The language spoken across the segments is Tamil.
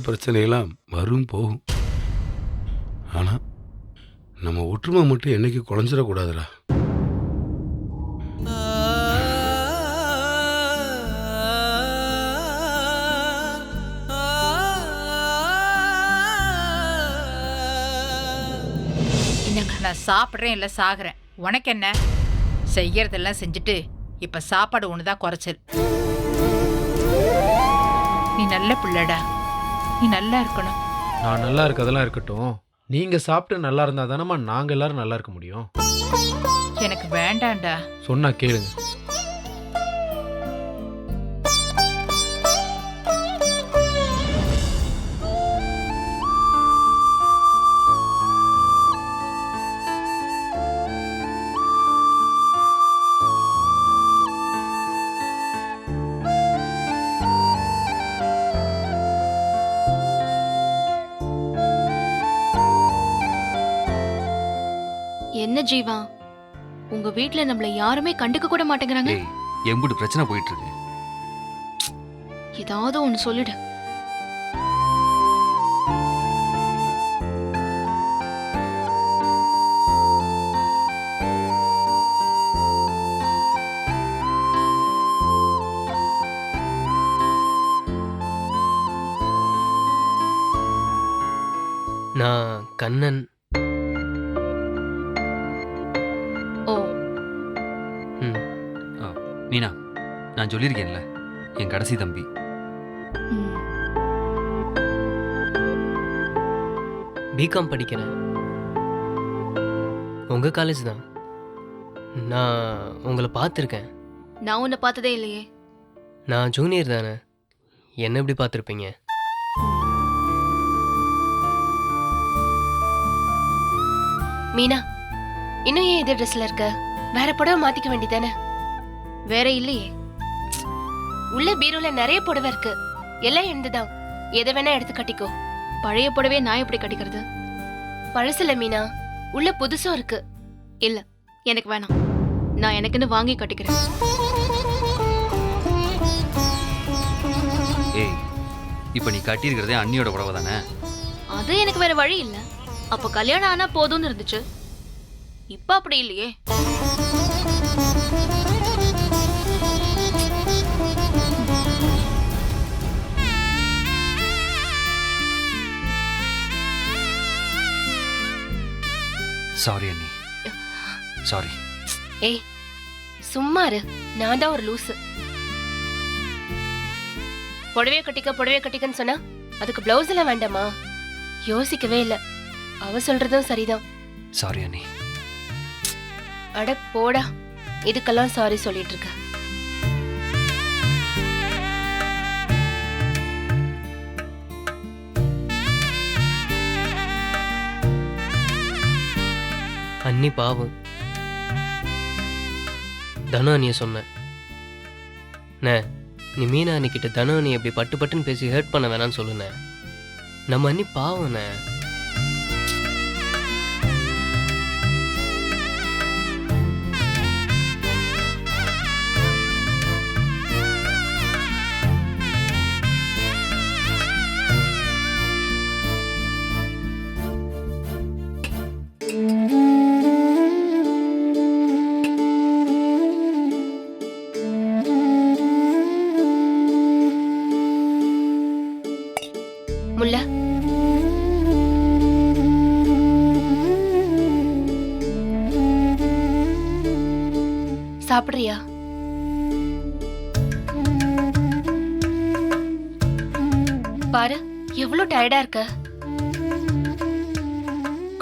பிரச்சனையெல்லாம் வரும் போகும். ஆனால் நம்ம ஒற்றுமை மட்டும் என்னைக்கு குறைஞ்சிடக்கூடாதுடா. நான் சாப்பிட்றேன் இல்லை சாகுறேன், உனக்கு என்ன? செய்யறதெல்லாம் செஞ்சுட்டு இப்ப சாப்பாடு ஒண்ணுதான் குறைச்சல். நீ நல்ல பிள்ளடா, நீ நல்லா இருக்கணும். நான் நல்லா இருக்கதெல்லாம் இருக்கட்டும், நீங்க சாப்பிட்டு நல்லா இருந்தா தானம்மா நாங்க எல்லாரும் நல்லா இருக்க முடியும். எனக்கு வேண்டாம்டா. சொன்னா கேளுங்க. என்ன ஜீவா, உங்க வீட்ல நம்மள யாருமே கண்டுக்க கூட மாட்டேங்கிறாங்க. எம்புட்டு பிரச்சனை போயிட்டு இருக்கு. ஏதாவது ஒன்னு சொல்லிடு. நான் கண்ணன். ஓ, மீனா, நான் சொல்லியிருக்கேன்ல, என் கடைசி தம்பி. பிகாம் படிக்கிறேன். உங்க காலேஜ் தான். நான் உங்களை பார்த்துருக்கேன். நான் உன்னை பார்த்ததே இல்லையே. நான் ஜூனியர் தானே, என்ன எப்படி பார்த்துருப்பீங்க? மீனா, இன்னும் ஏன் இதே ட்ரெஸ்ல இருக்க? வேற புடவை மாத்திக்க வேண்டியதானே? வேற இல்லையே. உள்ள பீரோல நிறைய புடவை இருக்கு, எல்லாம் என்னதுதான். எதை வேணா எடுத்து கட்டிக்கோ. பழைய புடவையை நான் எப்படி கட்டிக்கிறது? பழசுல மீனா, உள்ள புதுசும் இருக்கு. இல்ல, எனக்கு வேணாம். நான் எனக்குன்னு வாங்கி கட்டிக்கிறேன். ஏய், இப்ப நீ கட்டியிருக்கிறதே அண்ணியோட புடவை தானே? அது எனக்கு வேற வழி இல்ல. அப்ப கல்யாணம் ஆனா போதும்னு இருந்துச்சு. இப்ப அப்படி இல்லையே. சாரி அண்ணி, சாரி. ஏய், சும்மா இரு. நான் தான் ஒரு லூசு. புடவைய கட்டிக்கன்னு சொன்னா அதுக்கு பிளவுஸ் எல்லாம் வேண்டாமா? யோசிக்கவே இல்ல. அவ சொல்றதும் சரிதான். சாரி அண்ணி. அட போடா, இதுக்கெல்லாம் சாரி சொல்லிட்டு இருக்க. அண்ணி பாவம். தனு அண்ணிய சொன்னேன். நீ மீனா அண்ணிக்கிட்ட தனு அண்ணி எப்படி பட்டு பட்டுன்னு பேசி ஹர்ட் பண்ண வேணான்னு சொல்லுன. நம்ம அண்ணி பாவம்ண்ணே. முல்ல, சாப்பிடுறியா? பாரு, எவ்வளவு டயர்டா இருக்க.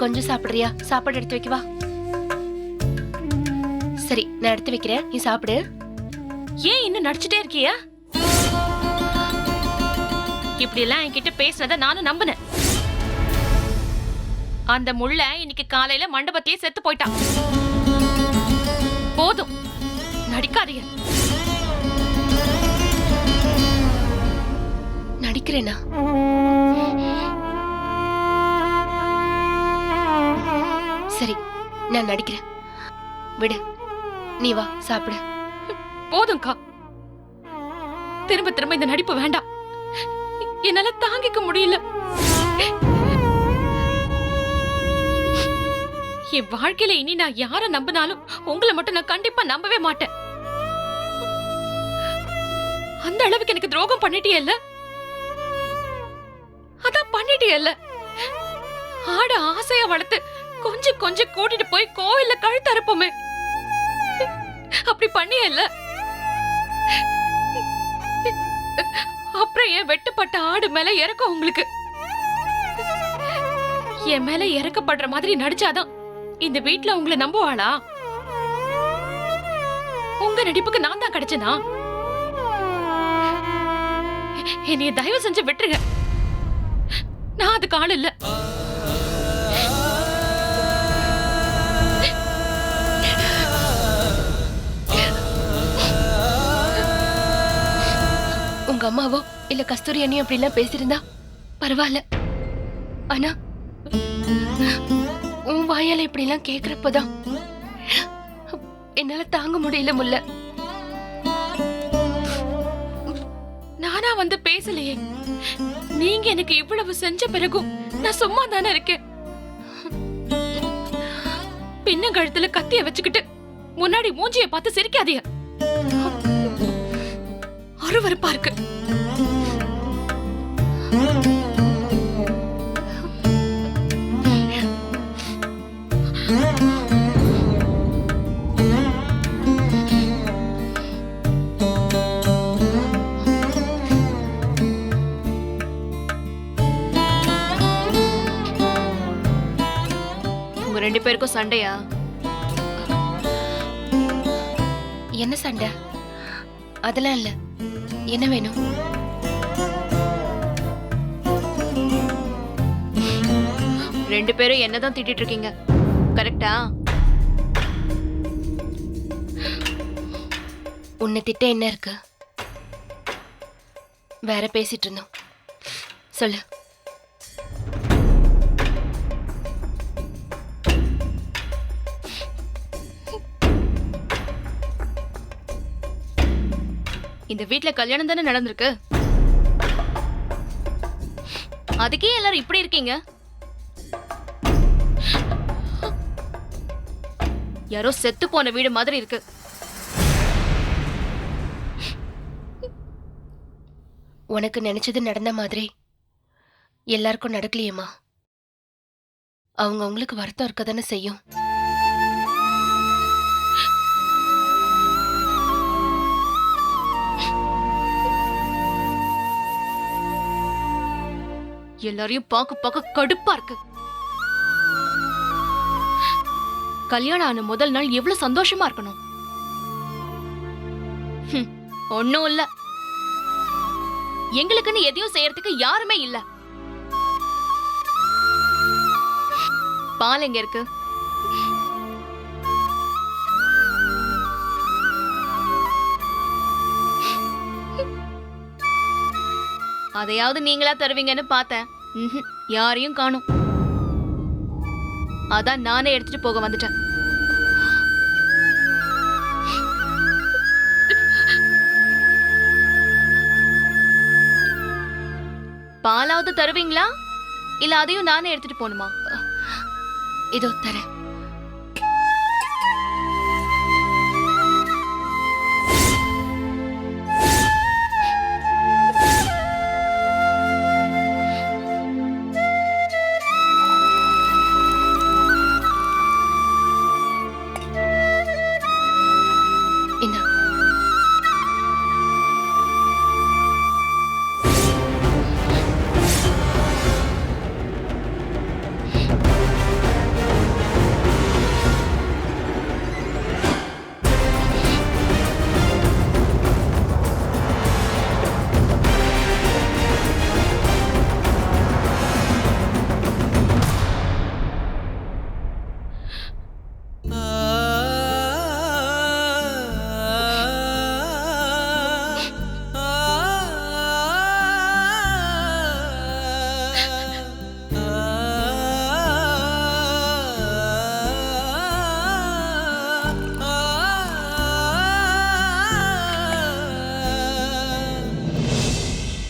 கொஞ்சம் சாப்பிடுறியா? சாப்பாடு எடுத்து வைக்கவா? சரி, நான் எடுத்து வைக்கிறேன், நீ சாப்பிடு. ஏன் இன்னும் நடிச்சுட்டே இருக்கியா? இப்படி எல்லாம் என்கிட்ட பேசுனத நானும் நம்பினேன். அந்த முள்ள இன்னைக்கு காலையில மண்டபத்திலே செத்து போயிட்டான். போதும், நடிக்காதீங்க. நடிக்கிறேனா? சரி, நான் நடிக்கிறேன். விடு, நீ வா சாப்பிடு. போதும்க்கா, திரும்ப திரும்ப இந்த நடிப்பு வேண்டாம். என்னால தாங்கிக்க முடியல. என் வாழ்க்கையில இனி நான் யார நம்பினாலும் உங்களை மட்டும் நான் கண்டிப்பா நம்பவே மாட்டேன். அந்த அளவுக்கு எனக்கு துரோகம் பண்ணிட்டியல்ல, அதான் பண்ணிட்டியல்ல. ஆட ஆசையா வளர்த்து கொஞ்சம் கொஞ்சம் கூட்டிட்டு போய் கோவில்ல கழுத்து அறுப்போமே, அப்படி பண்ணியல்ல. அப்புறம் என் வெட்டுப்பட்ட ஆடு மேல இறக்கம் உங்களுக்கு. என் மேல இறக்கப்படுற மாதிரி நடிச்சாதான் இந்த வீட்ல உங்களை நம்புவாளா? உங்க நடிப்புக்கு நான் தான் கிடைச்சனா? என்னைய தயவு செஞ்சு விட்டுருங்க. நான் அதுக்கு ஆள் இல்ல. உங்க அம்மாவோ இல்ல கஸ்தூரி அண்ணி அப்படி எல்லாம் பேசியிருந்தா பரவாயில்ல. ஆனா உன் வாயால இப்படி எல்லாம் கேக்குறப்பதான் என்னால தாங்க முடியல முல்ல. நானா வந்து பேசலையே. நீங்க எனக்கு இவ்வளவு செஞ்ச பிறகும் நான் சும்மா தானே இருக்கேன். பின்ன கழுத்துல கத்திய வச்சுக்கிட்டு முன்னாடி மூஞ்சிய பார்த்து சிரிக்காதீங்க. அருவருப்பா இருக்கு. உங்க ரெண்டு பேருக்கும் சண்டையா? என்ன சண்டை? அதெல்லாம் இல்ல. என்ன வேணும்? ரெண்டு பேரும் என்னதான் திட்டிட்டு இருக்கீங்க, கரெக்டா? உன்னை திட்ட என்ன இருக்கு? வேற பேசிட்டு இருந்தோம். சொல்லு. இந்த வீட்ல கல்யாணம் தானே நடந்திருக்கு, அதுக்கே எல்லாரும் இப்படி இருக்கீங்க? யாரோ செத்து போன வீடு மாதிரி இருக்கு. உனக்கு நினைச்சது நடந்த மாதிரி எல்லாருக்கும் நடக்கலையேம்மா. அவங்க அவங்களுக்கு வருத்தம் இருக்க தானே செய்யும். எல்லாரையும் பார்க்க பார்க்க கடுப்பா இருக்கு. கல்யாணம் ஆன முதல் நாள் எவ்வளவு சந்தோஷமா இருக்கணும். ஒண்ணும் இல்ல. எங்களுக்குன்னு எதையும் செய்யறதுக்கு யாருமே இல்ல. பால் எங்க இருக்கு? அதையாவது நீங்களா தருவீங்கன்னு பார்த்தேன். யாரையும் காணோம். அதான் நானே எடுத்துட்டு போக வந்துட்டேன். பாலாவது தருவீங்களா இல்ல அதையும் நானே எடுத்துட்டு போகணுமா? இதோ தரேன். இந்தா.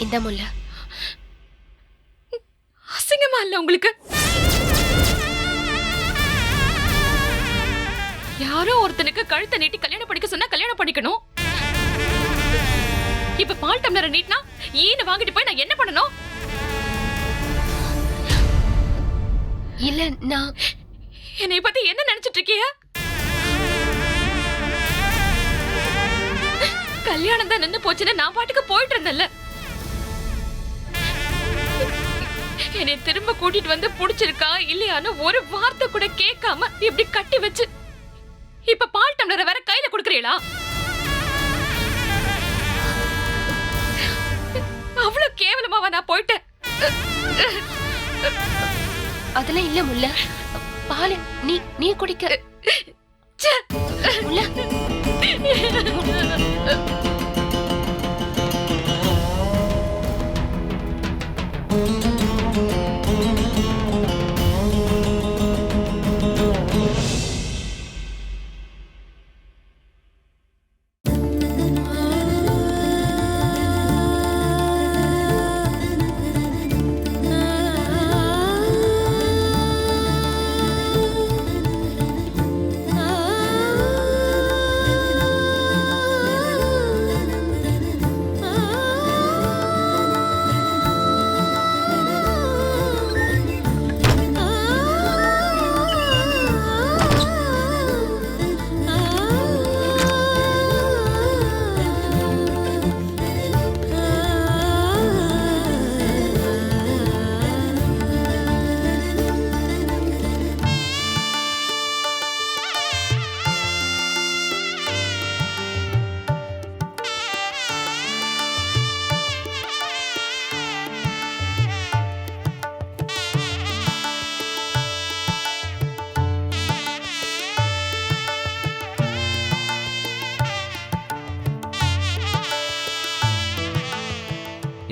இந்த முல்ல உங்களுக்கு? யாரோ ஒருத்தனுக்கு கழுத்தை நீட்டி கல்யாணம் பண்ணிக்க சொன்னா கல்யாணம் பண்ணிக்கணும். இப்ப பால் டம்ளரை நீட்டினா ஈன்னு வாங்கிட்டு போய் நான் என்ன பண்ணணும்? இல்ல நான் என்னை பத்தி என்ன நினைச்சிட்டு இருக்கீங்க? கல்யாணம் தான் நின்னு போச்சுன்னு நான் பாட்டுக்கு போயிட்டு இருந்தேன்ல. என்னை திரும்ப கூட்டிட்டு வந்து புடிச்சிருக்கா இல்லையான்னு ஒரு வார்த்தை கூட கேட்காம இப்படி கட்டி வச்சு இப்ப பால் டம்ளரை வேற கையில குடுக்கறீங்களா? அவ்வளவு கேவலமாவா நான் போயிட்டேன்? அதெல்லாம் இல்ல முல்ல. பால் நீ குடிக்க. ச்சே. முல்ல.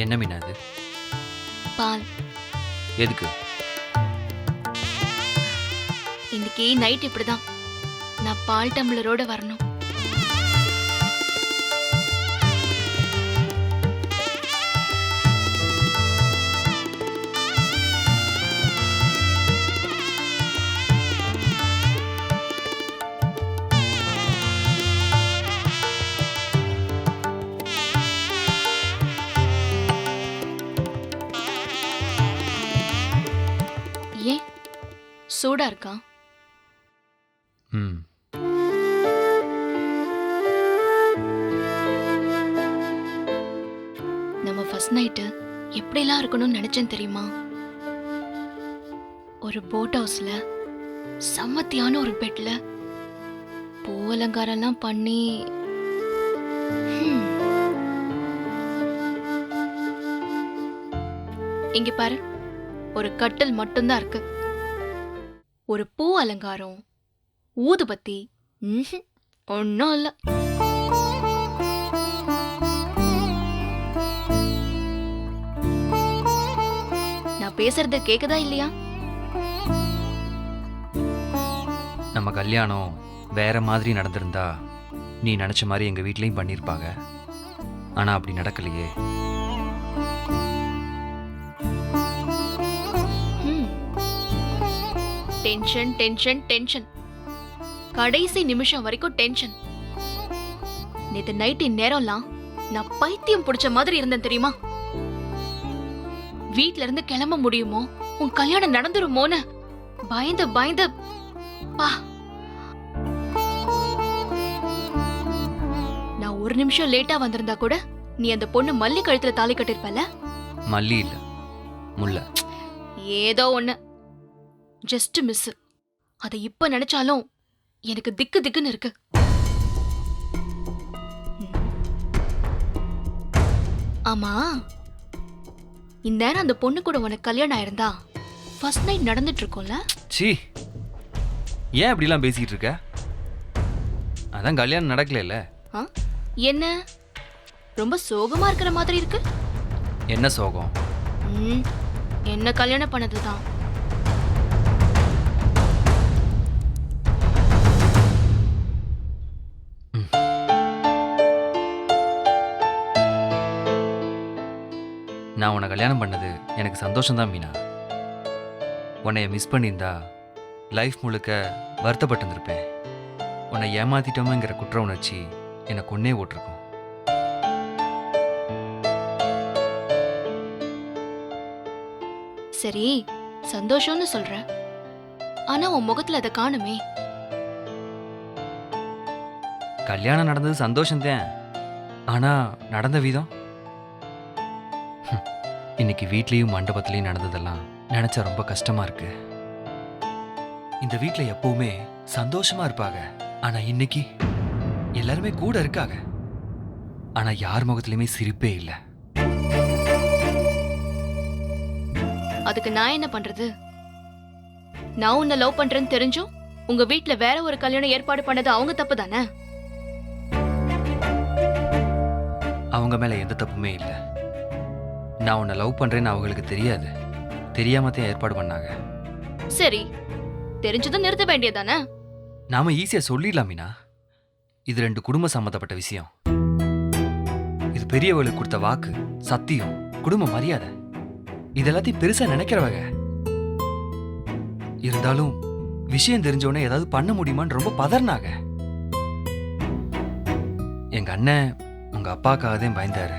என்ன மீனா அது? பால். எதுக்கு? இன்னைக்கு நைட் இப்படிதான் நான் பால் டம்ளரோட வரணும். ஏன் சூடா இருக்கா? ம். நம்ம ஃபர்ஸ்ட் நைட்டு எப்படிலாம் இருக்கணும்னு நினைச்சேன் தெரியுமா? ஒரு போட் ஹவுஸ்ல சம்மத்தியான ஒரு பெட்ல பூ அலங்காரம்லாம் பண்ணி ஹம். இங்க பாரு, ஒரு கட்டில் மட்டும்தான் இருக்கு. ஒரு பூ அலங்காரம், ஊதுபத்தி ஒன்னும் இல்ல. நான் பேசுறது கேக்குதா இல்லையா? நம்ம கல்யாணம் வேற மாதிரி நடந்திருந்தா நீ நினைச்ச மாதிரி எங்க வீட்லயும் பண்ணிருப்பாங்க. ஆனா அப்படி நடக்கலையே. டென்ஷன் டென்ஷன் டென்ஷன், கடைசி நிமிஷம் வரைக்கும் டென்ஷன். நேத்து நைட் இந்நேரம்லாம் நான் பைத்தியம் பிடிச்ச மாதிரி இருந்தேன் தெரியுமா? வீட்ல இருந்து கிளம்ப முடியுமோ, உன் கல்யாணம் நடந்துருமோன்னு பயந்து பயந்து பா. நான் ஒரு நிமிஷம் லேட்டா வந்திருந்தா கூட நீ அந்த பொண்ணு மல்லி கழுத்துல தாலி கட்டிருப்பல. மல்லி இல்ல, முல்லை. ஏதோ ஒண்ணு, ஜஸ்ட் மிஸ். அதை இப்ப நினைச்சாலும் எனக்கு திக்கு திக்குன்னு இருக்கு. ஆமா, இந்நேரம் அந்த பொண்ணு கூட உனக்கு கல்யாணம் ஆயிருந்தா ஃபர்ஸ்ட் நைட் நடந்துட்டு இருக்கும்ல? சீ, ஏன் அப்படிலாம் பேசிட்டு இருக்க? அதான் கல்யாணம் நடக்கல. என்ன ரொம்ப சோகமா இருக்கிற மாதிரி இருக்கு? என்ன சோகம்? என்ன கல்யாணம் பண்ணதுதான். நான் உன்னை கல்யாணம் பண்ணது எனக்கு சந்தோஷம்தான் மீனா. உன்னைய மிஸ் பண்ணியிருந்தா லைஃப் முழுக்க வருத்தப்பட்டு இருந்திருப்பேன். உன்னை ஏமாத்திட்டோமேங்கிற குற்ற உணர்ச்சி என்னை கொன்னே ஓட்டிருக்கும். சரி, சந்தோஷம்னு சொல்ற. ஆனா உன் முகத்துல அதை காணுமே. கல்யாணம் நடந்தது சந்தோஷம்தான். ஆனா நடந்த விதம் இன்னைக்கு வீட்லேயும் மண்டபத்திலையும் நடந்ததெல்லாம் நினைச்சா ரொம்ப கஷ்டமா இருக்கு. இந்த வீட்டில் எப்பவுமே சந்தோஷமா இருப்பாங்க. ஆனா இன்னைக்கு எல்லாருமே கூட இருக்காங்க. ஆனா யார் முகத்திலுமே சிரிப்பே இல்லை. அதுக்கு நான் என்ன பண்றது? நான் உன்னை லவ் பண்றேன்னு தெரிஞ்சும் உங்க வீட்ல வேற ஒரு கல்யாணம் ஏற்பாடு பண்ணது அவங்க தப்பு தானே? அவங்க மேல எந்த தப்புமே இல்லை. நான் உன்னை லவ் பண்றேன்னு அவங்களுக்கு தெரியாது. தெரியாம தான் ஏற்பாடு பண்ணாங்க. சரி, தெரிஞ்சதும் நிறுத்த வேண்டியதானே? நாம ஈஸியா சொல்லிடலாம் மீனா. இது 2 குடும்ப சம்பந்தப்பட்ட விஷயம். இது பெரியவர்களுக்கு கொடுத்த வாக்கு, சத்தியம், குடும்ப மரியாதை. இது எல்லாத்தையும் பெருசா நினைக்கிறவங்க. இருந்தாலும் விஷயம் தெரிஞ்சவொடனே ஏதாவது பண்ண முடியுமான்னு ரொம்ப பதறினாங்க. எங்க அண்ணன் உங்க அப்பாக்காக தான் பயந்தாரு.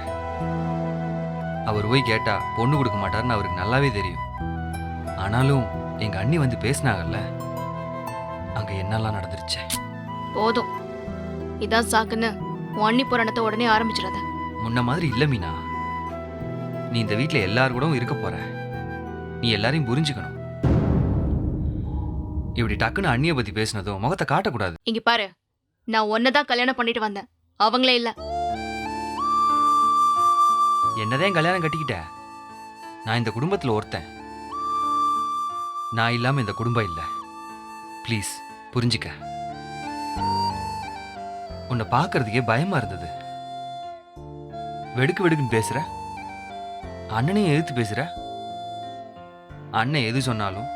அவர் போய் கேட்டா பொண்ணு கொடுக்க மாட்டாருன்னு அவருக்கு நல்லாவே தெரியும். ஆனாலும் எங்க அண்ணி வந்து பேசினாங்கல்ல, அங்க என்னெல்லாம் நடந்துருச்சு. போதும், இதான் சாக்குன்னு உன் அண்ணி புராணத்தை உடனே ஆரம்பிச்சிடாத. முன்ன மாதிரி இல்ல மீனா. நீ இந்த வீட்ல எல்லாரும் கூடவும் இருக்க போற. நீ எல்லாரையும் புரிஞ்சுக்கணும். இப்படி டக்குன்னு அண்ணிய பத்தி பேசினதும் முகத்தை காட்டக்கூடாது. இங்க பாரு, நான் உன்னதான் கல்யாணம் பண்ணிட்டு வந்தேன், அவங்களே இல்ல. என்னதான் கல்யாணம் கட்டிக்கிட்ட, நான் இந்த குடும்பத்துல ஒருத்தன். நான் இல்லாம இந்த குடும்பம் இல்ல. ப்ளீஸ் புரிஞ்சுக்க. உன்னை பார்க்கறதுக்கே பயமா இருந்தது. வெடுக்கு வெடுக்குன்னு பேசுற. அண்ணனையும் எதிர்த்து பேசுற. அண்ணன் எது சொன்னாலும்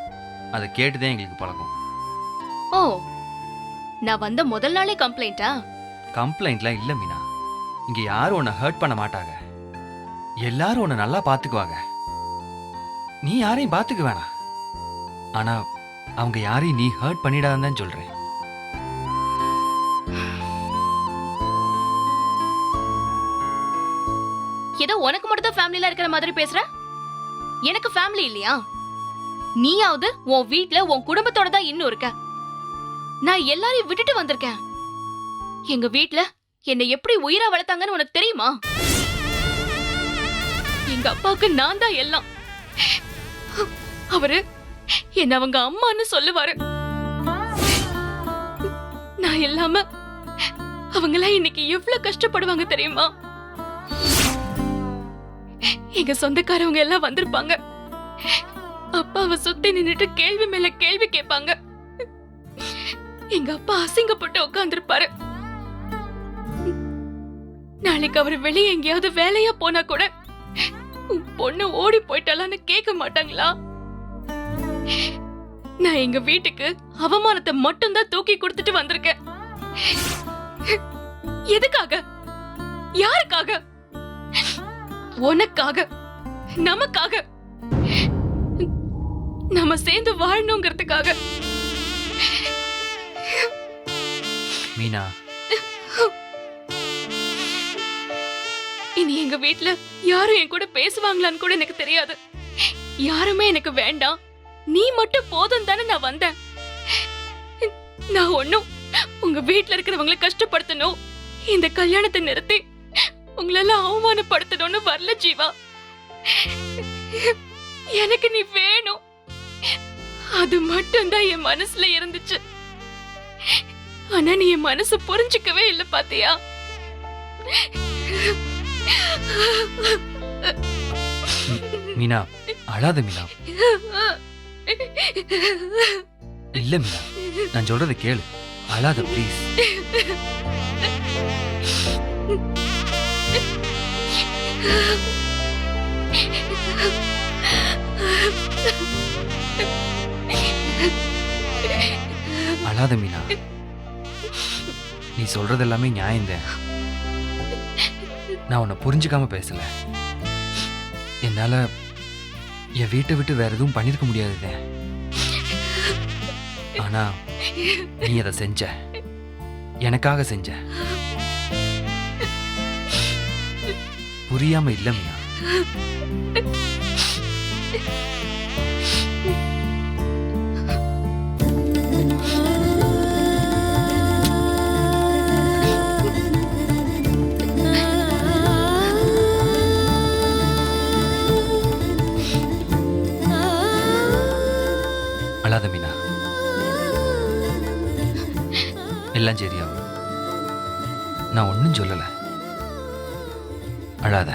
அதை கேட்டுதான் எங்களுக்கு பழக்கம். ஓ, நான் வந்த முதல் நாளே கம்ப்ளைண்டா? கம்ப்ளைண்ட்லாம் இல்ல மீனா. இங்க யாரும் உன்னை ஹர்ட் பண்ண மாட்டாங்க. எல்லாரும் உன்னை நல்லா பாத்துக்குவாங்க. நீ யாரையும் பாத்துக்க வேணாம். ஆனா அவங்க யாரையும் நீ ஹர்ட் பண்ணிடாதான் தான் சொல்றேன். ஏதோ உனக்கு மட்டும் தான் ஃபேமிலில இருக்கிற மாதிரி பேசுற. எனக்கு ஃபேமிலி இல்லையா? நீயாவது உன் வீட்ல உன் குடும்பத்தோட தான் இன்னும் இருக்க. நான் எல்லாரையும் விட்டுட்டு வந்திருக்கேன். எங்க வீட்ல என்னை எப்படி உயிரா வளர்த்தாங்கன்னு உனக்கு தெரியுமா? எங்க அப்பாவுக்கு நான் தான் எல்லாம். அவரு என்ன அவங்க அம்மான்னு சொல்லுவாரு. நான் இல்லாம அவங்களாம் இன்னைக்கு எவ்வளவு கஷ்டப்படுவாங்க தெரியுமா? எங்க சொந்தக்காரவங்க எல்லாம் வந்திருப்பாங்க. அப்பாவை சுத்தி நின்னுட்டு கேள்வி மேல கேள்வி கேட்பாங்க. எங்க அப்பா அசிங்கப்பட்டு உட்கார்ந்துருப்பாரு. நாளைக்கு அவர் வெளியே எங்கேயாவது வேலையா போனா கூட உன் பொண்ணு ஓடி போயிட்டாலான்னு கேட்க மாட்டாங்களா? நான் எங்க வீட்டுக்கு அவமானத்தை மட்டும்தான் தூக்கி கொடுத்துட்டு வந்திருக்கேன். எதுக்காக? யாருக்காக? உனக்காக, நமக்காக, நம்ம சேர்ந்து வாழணுங்கிறதுக்காக. மீனா, இனி எங்க வீட்ல யாரும் என் கூட பேசுவாங்களான்னு கூட எனக்கு தெரியாது. யாருமே எனக்கு வேண்டாம், நீ மட்டும் போதும் தானே நான் வந்தேன். நான் ஒண்ணும் உங்க வீட்ல இருக்கிறவங்களை கஷ்டப்படுத்தணும், இந்த கல்யாணத்தை நிறுத்தி உங்களெல்லாம் அவமானப்படுத்தணும்னு வரல ஜீவா. எனக்கு நீ வேணும், அது மட்டும்தான் என் மனசுல இருந்துச்சு. ஆனா நீ என் மனசு புரிஞ்சுக்கவே இல்லை பாத்தியா? மீனா அழாத மீனா. இல்ல மீனா, நான் சொல்றதை கேளு. அழாத ப்ளீஸ். அழாத மீனா. நீ சொல்றது எல்லாமே நியாயம்தான். நான் உன்னை புரிஞ்சுக்காம பேசல. என்னால என் வீட்டை விட்டு வேற எதுவும் பண்ணிருக்க முடியாதுதான். ஆனா நீ அதை செஞ்ச, எனக்காக செஞ்ச. புரியாம இல்ல மீனா. அழாத மீனா, எல்லாம் சரியாகும். நான் ஒன்றும் சொல்லலை, அழாத.